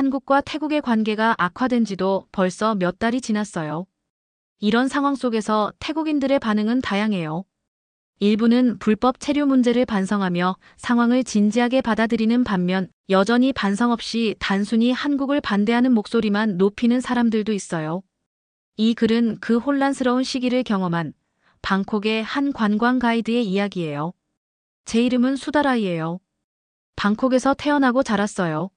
한국과 태국의 관계가 악화된 지도 벌써 몇 달이 지났어요. 이런 상황 속에서 태국인들의 반응은 다양해요. 일부는 불법 체류 문제를 반성하며 상황을 진지하게 받아들이는 반면 여전히 반성 없이 단순히 한국을 반대하는 목소리만 높이는 사람들도 있어요. 이 글은 그 혼란스러운 시기를 경험한 방콕의 한 관광 가이드의 이야기예요. 제 이름은 수다라이예요. 방콕에서 태어나고 자랐어요.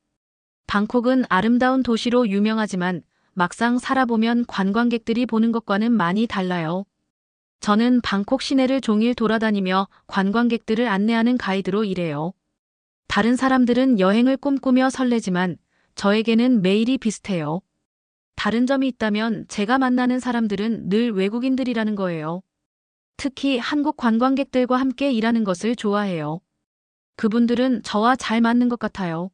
방콕은 아름다운 도시로 유명하지만 막상 살아보면 관광객들이 보는 것과는 많이 달라요. 저는 방콕 시내를 종일 돌아다니며 관광객들을 안내하는 가이드로 일해요. 다른 사람들은 여행을 꿈꾸며 설레지만 저에게는 매일이 비슷해요. 다른 점이 있다면 제가 만나는 사람들은 늘 외국인들이라는 거예요. 특히 한국 관광객들과 함께 일하는 것을 좋아해요. 그분들은 저와 잘 맞는 것 같아요.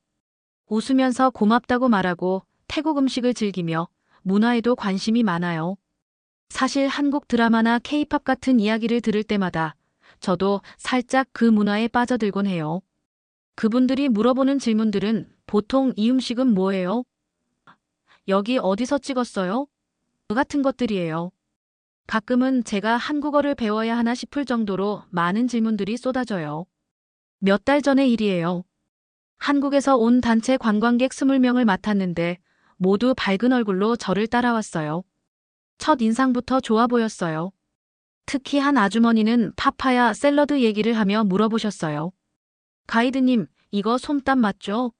웃으면서 고맙다고 말하고 태국 음식을 즐기며 문화에도 관심이 많아요. 사실 한국 드라마나 케이팝 같은 이야기를 들을 때마다 저도 살짝 그 문화에 빠져들곤 해요. 그분들이 물어보는 질문들은 보통 이 음식은 뭐예요? 여기 어디서 찍었어요? 같은 것들이에요. 가끔은 제가 한국어를 배워야 하나 싶을 정도로 많은 질문들이 쏟아져요. 몇 달 전의 일이에요. 한국에서 온 단체 관광객 20명을 맡았는데 모두 밝은 얼굴로 저를 따라왔어요. 첫 인상부터 좋아 보였어요. 특히 한 아주머니는 파파야 샐러드 얘기를 하며 물어보셨어요. 가이드님, 이거 솜땀 맞죠?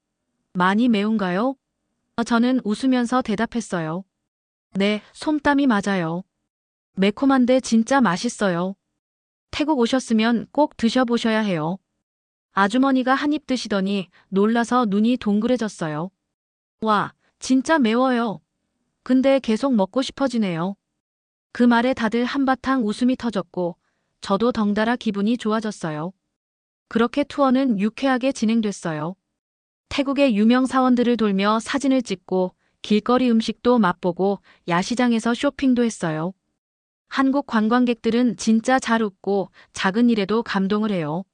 많이 매운가요? 저는 웃으면서 대답했어요. 네, 솜땀이 맞아요. 매콤한데 진짜 맛있어요. 태국 오셨으면 꼭 드셔보셔야 해요. 아주머니가 한 입 드시더니 놀라서 눈이 동그래졌어요. 와, 진짜 매워요. 근데 계속 먹고 싶어지네요. 그 말에 다들 한바탕 웃음이 터졌고 저도 덩달아 기분이 좋아졌어요. 그렇게 투어는 유쾌하게 진행됐어요. 태국의 유명 사원들을 돌며 사진을 찍고 길거리 음식도 맛보고 야시장에서 쇼핑도 했어요. 한국 관광객들은 진짜 잘 웃고 작은 일에도 감동을 해요.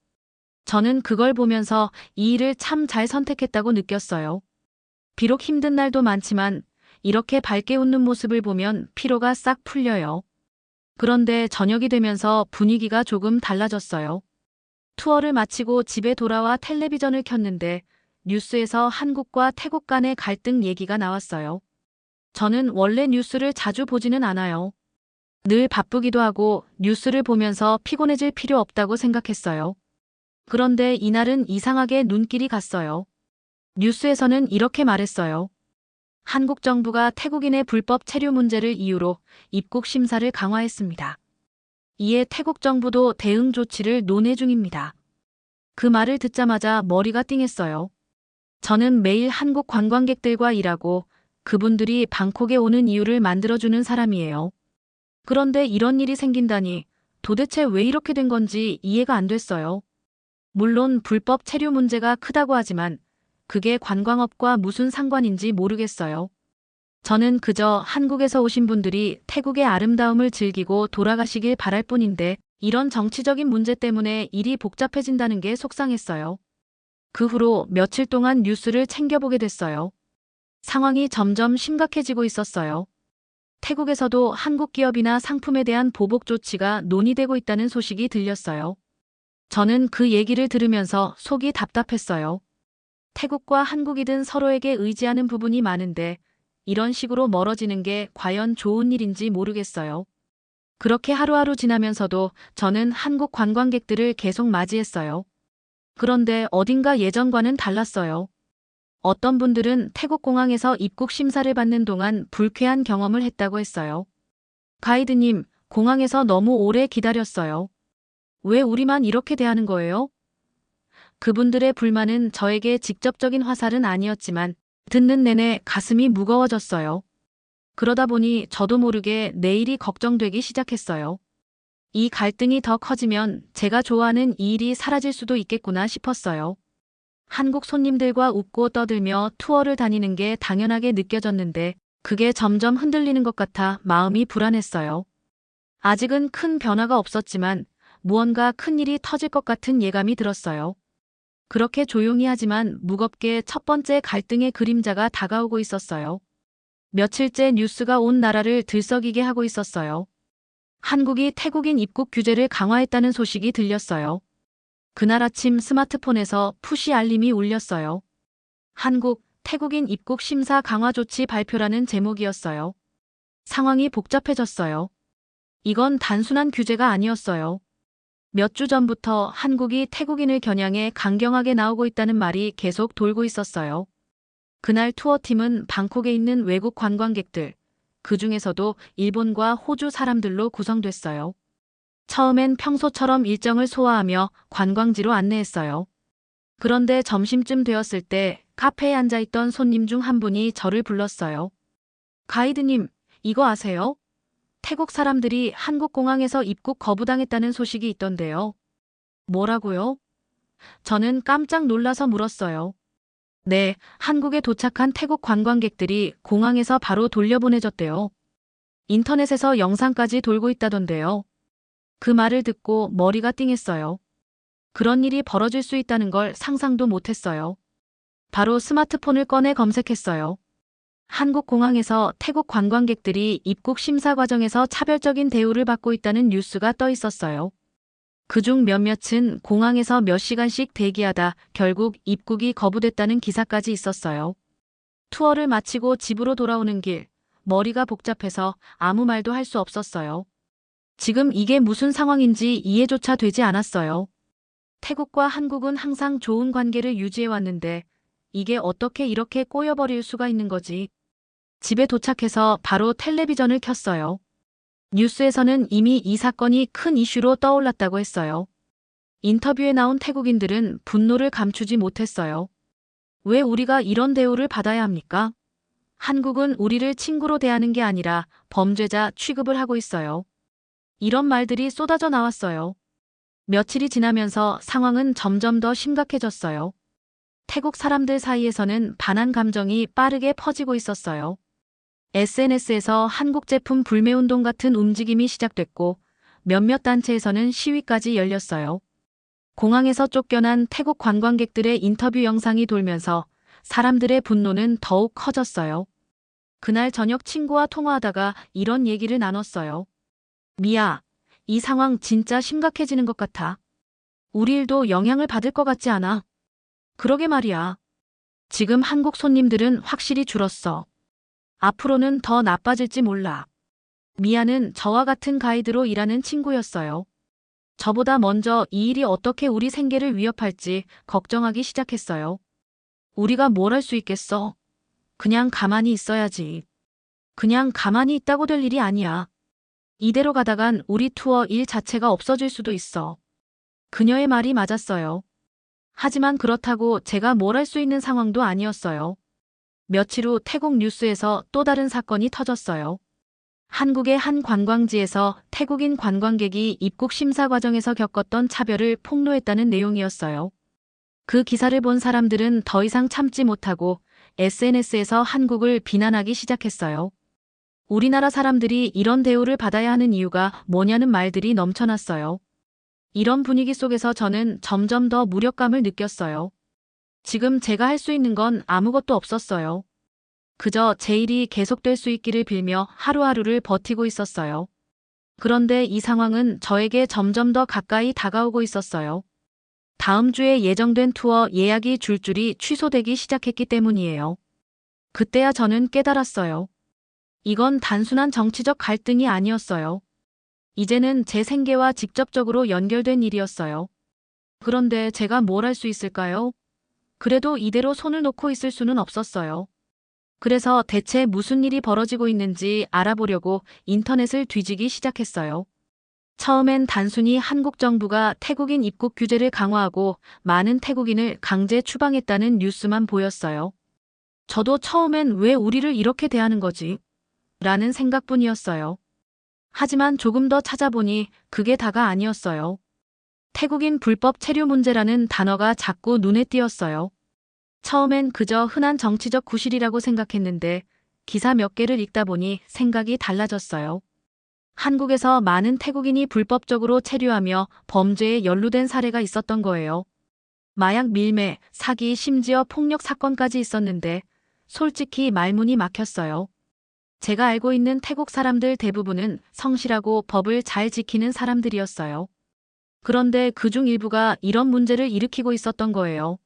저는 그걸 보면서 이 일을 참 잘 선택했다고 느꼈어요. 비록 힘든 날도 많지만 이렇게 밝게 웃는 모습을 보면 피로가 싹 풀려요. 그런데 저녁이 되면서 분위기가 조금 달라졌어요. 투어를 마치고 집에 돌아와 텔레비전을 켰는데 뉴스에서 한국과 태국 간의 갈등 얘기가 나왔어요. 저는 원래 뉴스를 자주 보지는 않아요. 늘 바쁘기도 하고 뉴스를 보면서 피곤해질 필요 없다고 생각했어요. 그런데 이날은 이상하게 눈길이 갔어요. 뉴스에서는 이렇게 말했어요. 한국 정부가 태국인의 불법 체류 문제를 이유로 입국 심사를 강화했습니다. 이에 태국 정부도 대응 조치를 논의 중입니다. 그 말을 듣자마자 머리가 띵했어요. 저는 매일 한국 관광객들과 일하고 그분들이 방콕에 오는 이유를 만들어주는 사람이에요. 그런데 이런 일이 생긴다니 도대체 왜 이렇게 된 건지 이해가 안 됐어요. 물론 불법 체류 문제가 크다고 하지만 그게 관광업과 무슨 상관인지 모르겠어요. 저는 그저 한국에서 오신 분들이 태국의 아름다움을 즐기고 돌아가시길 바랄 뿐인데 이런 정치적인 문제 때문에 일이 복잡해진다는 게 속상했어요. 그 후로 며칠 동안 뉴스를 챙겨보게 됐어요. 상황이 점점 심각해지고 있었어요. 태국에서도 한국 기업이나 상품에 대한 보복 조치가 논의되고 있다는 소식이 들렸어요. 저는 그 얘기를 들으면서 속이 답답했어요. 태국과 한국이든 서로에게 의지하는 부분이 많은데 이런 식으로 멀어지는 게 과연 좋은 일인지 모르겠어요. 그렇게 하루하루 지나면서도 저는 한국 관광객들을 계속 맞이했어요. 그런데 어딘가 예전과는 달랐어요. 어떤 분들은 태국 공항에서 입국 심사를 받는 동안 불쾌한 경험을 했다고 했어요. 가이드님, 공항에서 너무 오래 기다렸어요. 왜 우리만 이렇게 대하는 거예요? 그분들의 불만은 저에게 직접적인 화살은 아니었지만 듣는 내내 가슴이 무거워졌어요. 그러다 보니 저도 모르게 내일이 걱정되기 시작했어요. 이 갈등이 더 커지면 제가 좋아하는 이 일이 사라질 수도 있겠구나 싶었어요. 한국 손님들과 웃고 떠들며 투어를 다니는 게 당연하게 느껴졌는데 그게 점점 흔들리는 것 같아 마음이 불안했어요. 아직은 큰 변화가 없었지만 무언가 큰 일이 터질 것 같은 예감이 들었어요. 그렇게 조용히 하지만 무겁게 첫 번째 갈등의 그림자가 다가오고 있었어요. 며칠째 뉴스가 온 나라를 들썩이게 하고 있었어요. 한국이 태국인 입국 규제를 강화했다는 소식이 들렸어요. 그날 아침 스마트폰에서 푸시 알림이 울렸어요. 한국, 태국인 입국 심사 강화 조치 발표라는 제목이었어요. 상황이 복잡해졌어요. 이건 단순한 규제가 아니었어요. 몇 주 전부터 한국이 태국인을 겨냥해 강경하게 나오고 있다는 말이 계속 돌고 있었어요. 그날 투어팀은 방콕에 있는 외국 관광객들, 그 중에서도 일본과 호주 사람들로 구성됐어요. 처음엔 평소처럼 일정을 소화하며 관광지로 안내했어요. 그런데 점심쯤 되었을 때 카페에 앉아있던 손님 중 한 분이 저를 불렀어요. 가이드님, 이거 아세요? 태국 사람들이 한국 공항에서 입국 거부당했다는 소식이 있던데요. 뭐라고요? 저는 깜짝 놀라서 물었어요. 네, 한국에 도착한 태국 관광객들이 공항에서 바로 돌려보내졌대요. 인터넷에서 영상까지 돌고 있다던데요. 그 말을 듣고 머리가 띵했어요. 그런 일이 벌어질 수 있다는 걸 상상도 못했어요. 바로 스마트폰을 꺼내 검색했어요. 한국 공항에서 태국 관광객들이 입국 심사 과정에서 차별적인 대우를 받고 있다는 뉴스가 떠 있었어요. 그중 몇몇은 공항에서 몇 시간씩 대기하다 결국 입국이 거부됐다는 기사까지 있었어요. 투어를 마치고 집으로 돌아오는 길, 머리가 복잡해서 아무 말도 할 수 없었어요. 지금 이게 무슨 상황인지 이해조차 되지 않았어요. 태국과 한국은 항상 좋은 관계를 유지해왔는데 이게 어떻게 이렇게 꼬여버릴 수가 있는 거지? 집에 도착해서 바로 텔레비전을 켰어요. 뉴스에서는 이미 이 사건이 큰 이슈로 떠올랐다고 했어요. 인터뷰에 나온 태국인들은 분노를 감추지 못했어요. 왜 우리가 이런 대우를 받아야 합니까? 한국은 우리를 친구로 대하는 게 아니라 범죄자 취급을 하고 있어요. 이런 말들이 쏟아져 나왔어요. 며칠이 지나면서 상황은 점점 더 심각해졌어요. 태국 사람들 사이에서는 반한 감정이 빠르게 퍼지고 있었어요. SNS에서 한국 제품 불매운동 같은 움직임이 시작됐고 몇몇 단체에서는 시위까지 열렸어요. 공항에서 쫓겨난 태국 관광객들의 인터뷰 영상이 돌면서 사람들의 분노는 더욱 커졌어요. 그날 저녁 친구와 통화하다가 이런 얘기를 나눴어요. 미야, 이 상황 진짜 심각해지는 것 같아. 우리 일도 영향을 받을 것 같지 않아? 그러게 말이야. 지금 한국 손님들은 확실히 줄었어. 앞으로는 더 나빠질지 몰라. 미아는 저와 같은 가이드로 일하는 친구였어요. 저보다 먼저 이 일이 어떻게 우리 생계를 위협할지 걱정하기 시작했어요. 우리가 뭘 할 수 있겠어? 그냥 가만히 있어야지. 그냥 가만히 있다고 될 일이 아니야. 이대로 가다간 우리 투어 일 자체가 없어질 수도 있어. 그녀의 말이 맞았어요. 하지만 그렇다고 제가 뭘 할 수 있는 상황도 아니었어요. 며칠 후 태국 뉴스에서 또 다른 사건이 터졌어요. 한국의 한 관광지에서 태국인 관광객이 입국 심사 과정에서 겪었던 차별을 폭로했다는 내용이었어요. 그 기사를 본 사람들은 더 이상 참지 못하고 SNS에서 한국을 비난하기 시작했어요. 우리나라 사람들이 이런 대우를 받아야 하는 이유가 뭐냐는 말들이 넘쳐났어요. 이런 분위기 속에서 저는 점점 더 무력감을 느꼈어요. 지금 제가 할 수 있는 건 아무것도 없었어요. 그저 제 일이 계속될 수 있기를 빌며 하루하루를 버티고 있었어요. 그런데 이 상황은 저에게 점점 더 가까이 다가오고 있었어요. 다음 주에 예정된 투어 예약이 줄줄이 취소되기 시작했기 때문이에요. 그때야 저는 깨달았어요. 이건 단순한 정치적 갈등이 아니었어요. 이제는 제 생계와 직접적으로 연결된 일이었어요. 그런데 제가 뭘 할 수 있을까요? 그래도 이대로 손을 놓고 있을 수는 없었어요. 그래서 대체 무슨 일이 벌어지고 있는지 알아보려고 인터넷을 뒤지기 시작했어요. 처음엔 단순히 한국 정부가 태국인 입국 규제를 강화하고 많은 태국인을 강제 추방했다는 뉴스만 보였어요. 저도 처음엔 왜 우리를 이렇게 대하는 거지? 라는 생각뿐이었어요. 하지만 조금 더 찾아보니 그게 다가 아니었어요. 태국인 불법 체류 문제라는 단어가 자꾸 눈에 띄었어요. 처음엔 그저 흔한 정치적 구실이라고 생각했는데 기사 몇 개를 읽다 보니 생각이 달라졌어요. 한국에서 많은 태국인이 불법적으로 체류하며 범죄에 연루된 사례가 있었던 거예요. 마약 밀매, 사기, 심지어 폭력 사건까지 있었는데 솔직히 말문이 막혔어요. 제가 알고 있는 태국 사람들 대부분은 성실하고 법을 잘 지키는 사람들이었어요. 그런데 그중 일부가 이런 문제를 일으키고 있었던 거예요.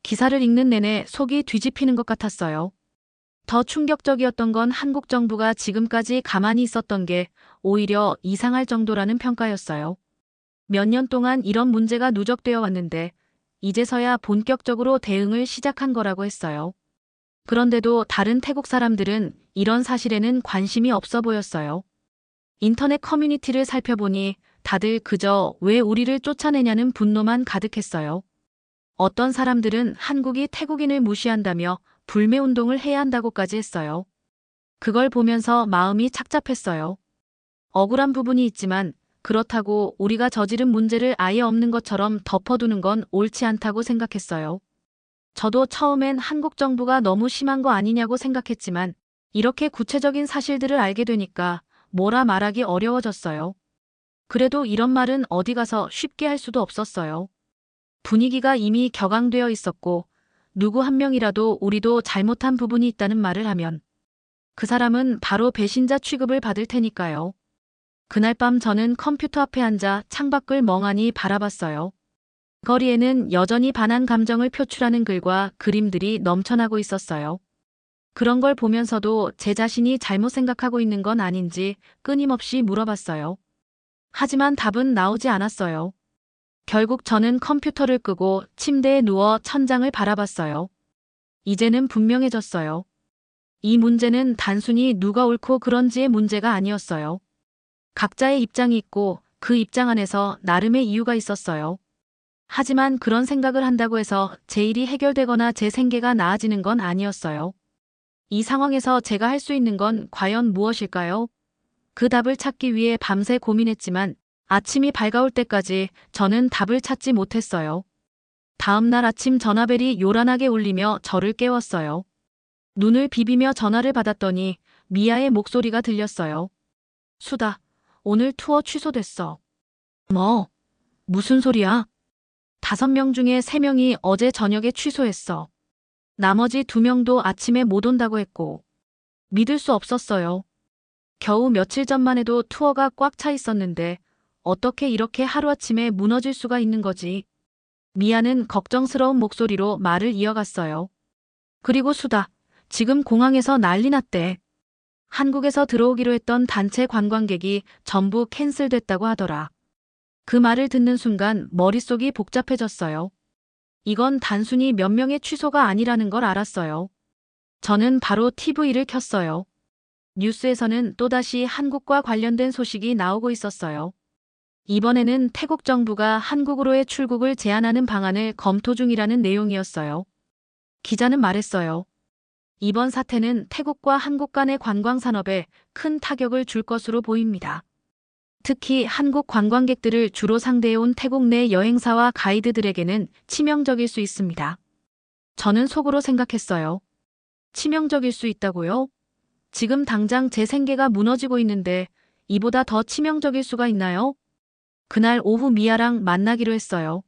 기사를 읽는 내내 속이 뒤집히는 것 같았어요. 더 충격적이었던 건 한국 정부가 지금까지 가만히 있었던 게 오히려 이상할 정도라는 평가였어요. 몇 년 동안 이런 문제가 누적되어 왔는데 이제서야 본격적으로 대응을 시작한 거라고 했어요. 그런데도 다른 태국 사람들은 이런 사실에는 관심이 없어 보였어요. 인터넷 커뮤니티를 살펴보니 다들 그저 왜 우리를 쫓아내냐는 분노만 가득했어요. 어떤 사람들은 한국이 태국인을 무시한다며 불매운동을 해야 한다고까지 했어요. 그걸 보면서 마음이 착잡했어요. 억울한 부분이 있지만 그렇다고 우리가 저지른 문제를 아예 없는 것처럼 덮어두는 건 옳지 않다고 생각했어요. 저도 처음엔 한국 정부가 너무 심한 거 아니냐고 생각했지만 이렇게 구체적인 사실들을 알게 되니까 뭐라 말하기 어려워졌어요. 그래도 이런 말은 어디 가서 쉽게 할 수도 없었어요. 분위기가 이미 격앙되어 있었고 누구 한 명이라도 우리도 잘못한 부분이 있다는 말을 하면 그 사람은 바로 배신자 취급을 받을 테니까요. 그날 밤 저는 컴퓨터 앞에 앉아 창밖을 멍하니 바라봤어요. 거리에는 여전히 반한 감정을 표출하는 글과 그림들이 넘쳐나고 있었어요. 그런 걸 보면서도 제 자신이 잘못 생각하고 있는 건 아닌지 끊임없이 물어봤어요. 하지만 답은 나오지 않았어요. 결국 저는 컴퓨터를 끄고 침대에 누워 천장을 바라봤어요. 이제는 분명해졌어요. 이 문제는 단순히 누가 옳고 그런지의 문제가 아니었어요. 각자의 입장이 있고 그 입장 안에서 나름의 이유가 있었어요. 하지만 그런 생각을 한다고 해서 제 일이 해결되거나 제 생계가 나아지는 건 아니었어요. 이 상황에서 제가 할 수 있는 건 과연 무엇일까요? 그 답을 찾기 위해 밤새 고민했지만 아침이 밝아올 때까지 저는 답을 찾지 못했어요. 다음 날 아침 전화벨이 요란하게 울리며 저를 깨웠어요. 눈을 비비며 전화를 받았더니 미아의 목소리가 들렸어요. 수다, 오늘 투어 취소됐어. 뭐? 무슨 소리야? 5명 중에 3명이 어제 저녁에 취소했어. 나머지 2명도 아침에 못 온다고 했고. 믿을 수 없었어요. 겨우 며칠 전만 해도 투어가 꽉 차 있었는데 어떻게 이렇게 하루아침에 무너질 수가 있는 거지? 미아는 걱정스러운 목소리로 말을 이어갔어요. 그리고 수다, 지금 공항에서 난리 났대. 한국에서 들어오기로 했던 단체 관광객이 전부 캔슬됐다고 하더라. 그 말을 듣는 순간 머릿속이 복잡해졌어요. 이건 단순히 몇 명의 취소가 아니라는 걸 알았어요. 저는 바로 TV를 켰어요. 뉴스에서는 또다시 한국과 관련된 소식이 나오고 있었어요. 이번에는 태국 정부가 한국으로의 출국을 제한하는 방안을 검토 중이라는 내용이었어요. 기자는 말했어요. 이번 사태는 태국과 한국 간의 관광 산업에 큰 타격을 줄 것으로 보입니다. 특히 한국 관광객들을 주로 상대해온 태국 내 여행사와 가이드들에게는 치명적일 수 있습니다. 저는 속으로 생각했어요. 치명적일 수 있다고요? 지금 당장 제 생계가 무너지고 있는데 이보다 더 치명적일 수가 있나요? 그날 오후 미아랑 만나기로 했어요.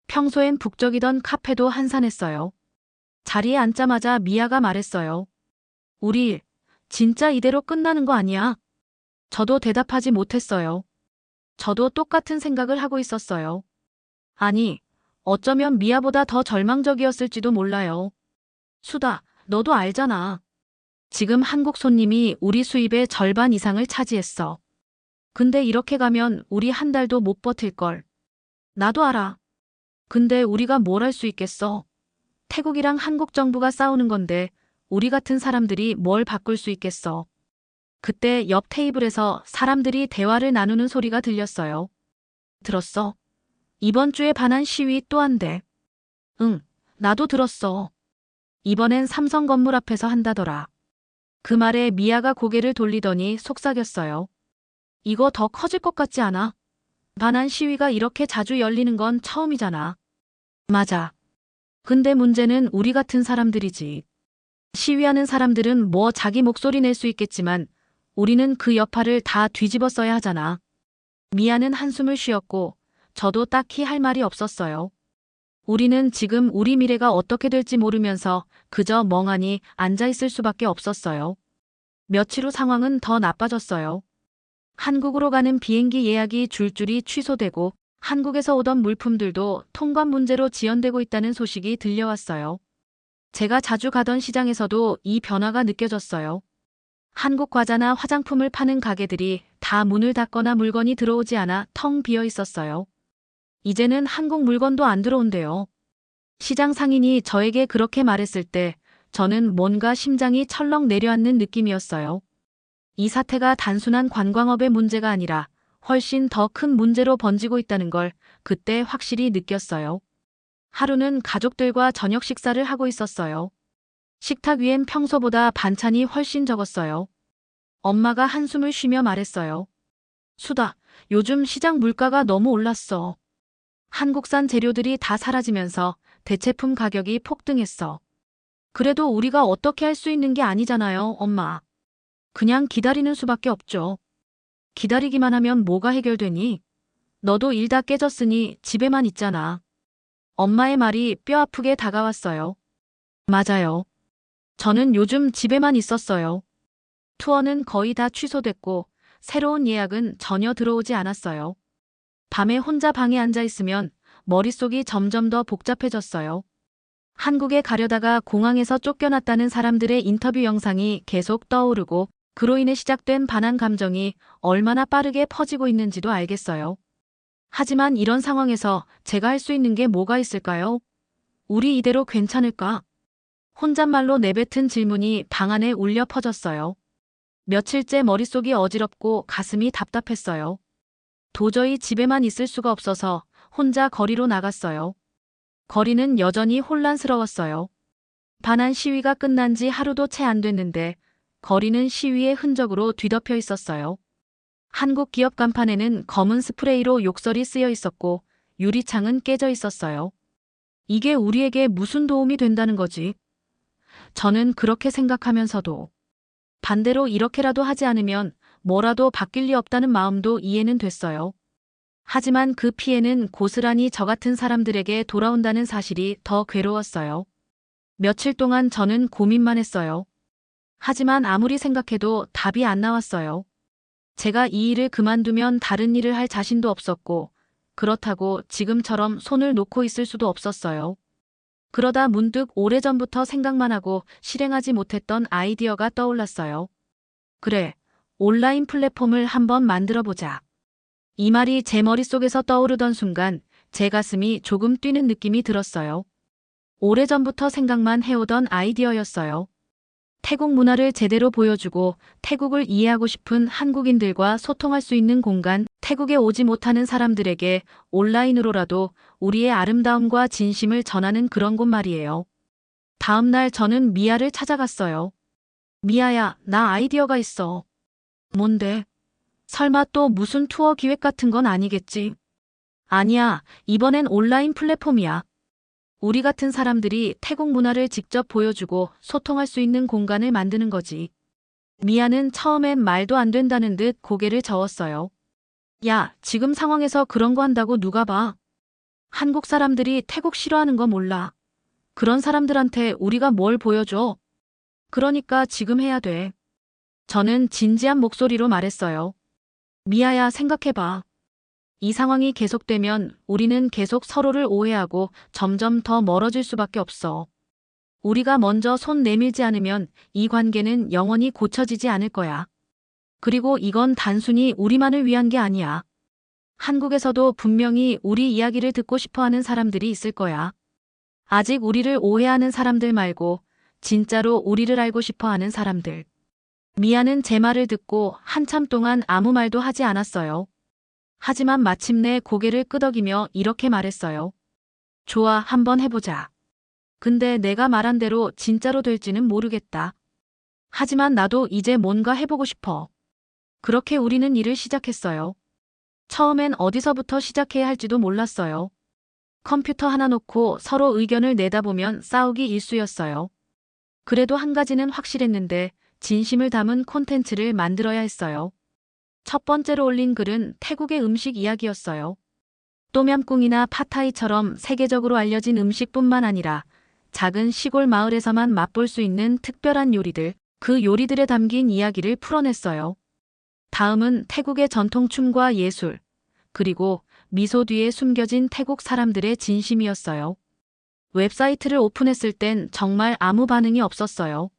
평소엔 북적이던 카페도 한산했어요. 자리에 앉자마자 미아가 말했어요. 우리 일 진짜 이대로 끝나는 거 아니야? 저도 대답하지 못했어요. 저도 똑같은 생각을 하고 있었어요. 아니, 어쩌면 미아보다 더 절망적이었을지도 몰라요. 수다, 너도 알잖아. 지금 한국 손님이 우리 수입의 절반 이상을 차지했어. 근데 이렇게 가면 우리 한 달도 못 버틸걸. 나도 알아. 근데 우리가 뭘 할 수 있겠어? 태국이랑 한국 정부가 싸우는 건데 우리 같은 사람들이 뭘 바꿀 수 있겠어? 그때 옆 테이블에서 사람들이 대화를 나누는 소리가 들렸어요. 들었어? 이번 주에 반한 시위 또 한대. 응, 나도 들었어. 이번엔 삼성 건물 앞에서 한다더라. 그 말에 미아가 고개를 돌리더니 속삭였어요. 이거 더 커질 것 같지 않아? 반한 시위가 이렇게 자주 열리는 건 처음이잖아. 맞아. 근데 문제는 우리 같은 사람들이지. 시위하는 사람들은 뭐 자기 목소리 낼 수 있겠지만 우리는 그 여파를 다 뒤집어 써야 하잖아. 미아는 한숨을 쉬었고 저도 딱히 할 말이 없었어요. 우리는 지금 우리 미래가 어떻게 될지 모르면서 그저 멍하니 앉아 있을 수밖에 없었어요. 며칠 후 상황은 더 나빠졌어요. 한국으로 가는 비행기 예약이 줄줄이 취소되고 한국에서 오던 물품들도 통관 문제로 지연되고 있다는 소식이 들려왔어요. 제가 자주 가던 시장에서도 이 변화가 느껴졌어요. 한국 과자나 화장품을 파는 가게들이 다 문을 닫거나 물건이 들어오지 않아 텅 비어 있었어요. 이제는 한국 물건도 안 들어온대요. 시장 상인이 저에게 그렇게 말했을 때 저는 뭔가 심장이 철렁 내려앉는 느낌이었어요. 이 사태가 단순한 관광업의 문제가 아니라 훨씬 더 큰 문제로 번지고 있다는 걸 그때 확실히 느꼈어요. 하루는 가족들과 저녁 식사를 하고 있었어요. 식탁 위엔 평소보다 반찬이 훨씬 적었어요. 엄마가 한숨을 쉬며 말했어요. 수다, 요즘 시장 물가가 너무 올랐어. 한국산 재료들이 다 사라지면서 대체품 가격이 폭등했어. 그래도 우리가 어떻게 할 수 있는 게 아니잖아요, 엄마. 그냥 기다리는 수밖에 없죠. 기다리기만 하면 뭐가 해결되니? 너도 일 다 깨졌으니 집에만 있잖아. 엄마의 말이 뼈아프게 다가왔어요. 맞아요. 저는 요즘 집에만 있었어요. 투어는 거의 다 취소됐고 새로운 예약은 전혀 들어오지 않았어요. 밤에 혼자 방에 앉아 있으면 머릿속이 점점 더 복잡해졌어요. 한국에 가려다가 공항에서 쫓겨났다는 사람들의 인터뷰 영상이 계속 떠오르고 그로 인해 시작된 반한 감정이 얼마나 빠르게 퍼지고 있는지도 알겠어요. 하지만 이런 상황에서 제가 할 수 있는 게 뭐가 있을까요? 우리 이대로 괜찮을까? 혼잣말로 내뱉은 질문이 방 안에 울려 퍼졌어요. 며칠째 머릿속이 어지럽고 가슴이 답답했어요. 도저히 집에만 있을 수가 없어서 혼자 거리로 나갔어요. 거리는 여전히 혼란스러웠어요. 반한 시위가 끝난 지 하루도 채 안 됐는데 거리는 시위의 흔적으로 뒤덮여 있었어요. 한국 기업 간판에는 검은 스프레이로 욕설이 쓰여 있었고 유리창은 깨져 있었어요. 이게 우리에게 무슨 도움이 된다는 거지? 저는 그렇게 생각하면서도 반대로 이렇게라도 하지 않으면 뭐라도 바뀔 리 없다는 마음도 이해는 됐어요. 하지만 그 피해는 고스란히 저 같은 사람들에게 돌아온다는 사실이 더 괴로웠어요. 며칠 동안 저는 고민만 했어요. 하지만 아무리 생각해도 답이 안 나왔어요. 제가 이 일을 그만두면 다른 일을 할 자신도 없었고, 그렇다고 지금처럼 손을 놓고 있을 수도 없었어요. 그러다 문득 오래전부터 생각만 하고 실행하지 못했던 아이디어가 떠올랐어요. 그래, 온라인 플랫폼을 한번 만들어보자. 이 말이 제 머릿속에서 떠오르던 순간 제 가슴이 조금 뛰는 느낌이 들었어요. 오래전부터 생각만 해오던 아이디어였어요. 태국 문화를 제대로 보여주고 태국을 이해하고 싶은 한국인들과 소통할 수 있는 공간, 태국에 오지 못하는 사람들에게 온라인으로라도 우리의 아름다움과 진심을 전하는 그런 곳 말이에요. 다음 날 저는 미아를 찾아갔어요. 미아야, 나 아이디어가 있어. 뭔데? 설마 또 무슨 투어 기획 같은 건 아니겠지? 아니야, 이번엔 온라인 플랫폼이야. 우리 같은 사람들이 태국 문화를 직접 보여주고 소통할 수 있는 공간을 만드는 거지. 미아는 처음엔 말도 안 된다는 듯 고개를 저었어요. 야, 지금 상황에서 그런 거 한다고 누가 봐? 한국 사람들이 태국 싫어하는 거 몰라. 그런 사람들한테 우리가 뭘 보여줘? 그러니까 지금 해야 돼. 저는 진지한 목소리로 말했어요. 미아야, 생각해봐. 이 상황이 계속되면 우리는 계속 서로를 오해하고 점점 더 멀어질 수밖에 없어. 우리가 먼저 손 내밀지 않으면 이 관계는 영원히 고쳐지지 않을 거야. 그리고 이건 단순히 우리만을 위한 게 아니야. 한국에서도 분명히 우리 이야기를 듣고 싶어 하는 사람들이 있을 거야. 아직 우리를 오해하는 사람들 말고 진짜로 우리를 알고 싶어 하는 사람들. 미아는 제 말을 듣고 한참 동안 아무 말도 하지 않았어요. 하지만 마침내 고개를 끄덕이며 이렇게 말했어요. 좋아, 한번 해보자. 근데 내가 말한 대로 진짜로 될지는 모르겠다. 하지만 나도 이제 뭔가 해보고 싶어. 그렇게 우리는 일을 시작했어요. 처음엔 어디서부터 시작해야 할지도 몰랐어요. 컴퓨터 하나 놓고 서로 의견을 내다보면 싸우기 일쑤였어요. 그래도 한 가지는 확실했는데 진심을 담은 콘텐츠를 만들어야 했어요. 첫 번째로 올린 글은 태국의 음식 이야기였어요. 똠얌꿍이나 팟타이처럼 세계적으로 알려진 음식뿐만 아니라 작은 시골 마을에서만 맛볼 수 있는 특별한 요리들, 그 요리들에 담긴 이야기를 풀어냈어요. 다음은 태국의 전통 춤과 예술, 그리고 미소 뒤에 숨겨진 태국 사람들의 진심이었어요. 웹사이트를 오픈했을 땐 정말 아무 반응이 없었어요.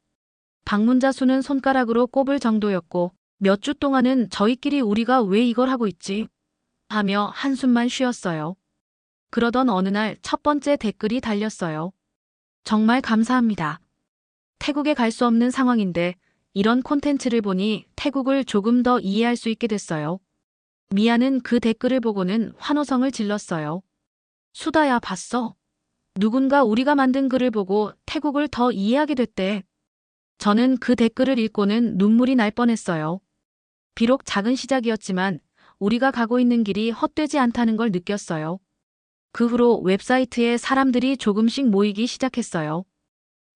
방문자 수는 손가락으로 꼽을 정도였고 몇 주 동안은 저희끼리 우리가 왜 이걸 하고 있지? 하며 한숨만 쉬었어요. 그러던 어느 날 첫 번째 댓글이 달렸어요. 정말 감사합니다. 태국에 갈 수 없는 상황인데 이런 콘텐츠를 보니 태국을 조금 더 이해할 수 있게 됐어요. 미아는 그 댓글을 보고는 환호성을 질렀어요. 수다야, 봤어? 누군가 우리가 만든 글을 보고 태국을 더 이해하게 됐대. 저는 그 댓글을 읽고는 눈물이 날 뻔했어요. 비록 작은 시작이었지만 우리가 가고 있는 길이 헛되지 않다는 걸 느꼈어요. 그 후로 웹사이트에 사람들이 조금씩 모이기 시작했어요.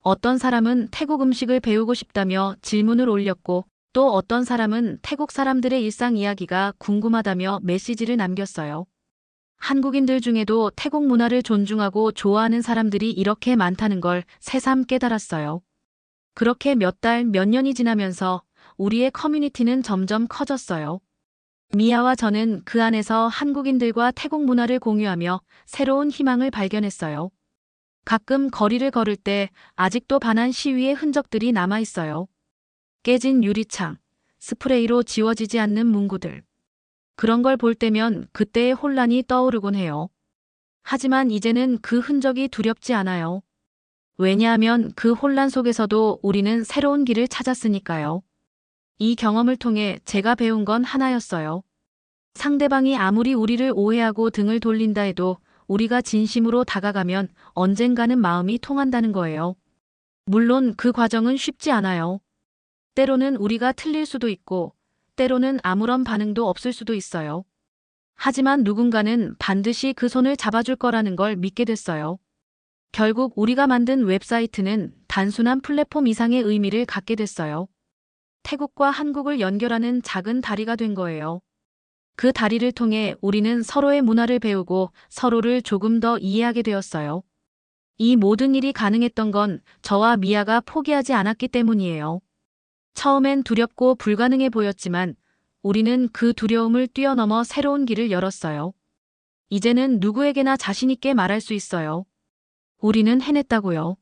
어떤 사람은 태국 음식을 배우고 싶다며 질문을 올렸고 또 어떤 사람은 태국 사람들의 일상 이야기가 궁금하다며 메시지를 남겼어요. 한국인들 중에도 태국 문화를 존중하고 좋아하는 사람들이 이렇게 많다는 걸 새삼 깨달았어요. 그렇게 몇 달, 몇 년이 지나면서 우리의 커뮤니티는 점점 커졌어요. 미아와 저는 그 안에서 한국인들과 태국 문화를 공유하며 새로운 희망을 발견했어요. 가끔 거리를 걸을 때 아직도 반한 시위의 흔적들이 남아있어요. 깨진 유리창, 스프레이로 지워지지 않는 문구들. 그런 걸 볼 때면 그때의 혼란이 떠오르곤 해요. 하지만 이제는 그 흔적이 두렵지 않아요. 왜냐하면 그 혼란 속에서도 우리는 새로운 길을 찾았으니까요. 이 경험을 통해 제가 배운 건 하나였어요. 상대방이 아무리 우리를 오해하고 등을 돌린다 해도 우리가 진심으로 다가가면 언젠가는 마음이 통한다는 거예요. 물론 그 과정은 쉽지 않아요. 때로는 우리가 틀릴 수도 있고, 때로는 아무런 반응도 없을 수도 있어요. 하지만 누군가는 반드시 그 손을 잡아줄 거라는 걸 믿게 됐어요. 결국 우리가 만든 웹사이트는 단순한 플랫폼 이상의 의미를 갖게 됐어요. 태국과 한국을 연결하는 작은 다리가 된 거예요. 그 다리를 통해 우리는 서로의 문화를 배우고 서로를 조금 더 이해하게 되었어요. 이 모든 일이 가능했던 건 저와 미아가 포기하지 않았기 때문이에요. 처음엔 두렵고 불가능해 보였지만 우리는 그 두려움을 뛰어넘어 새로운 길을 열었어요. 이제는 누구에게나 자신 있게 말할 수 있어요. 우리는 해냈다고요.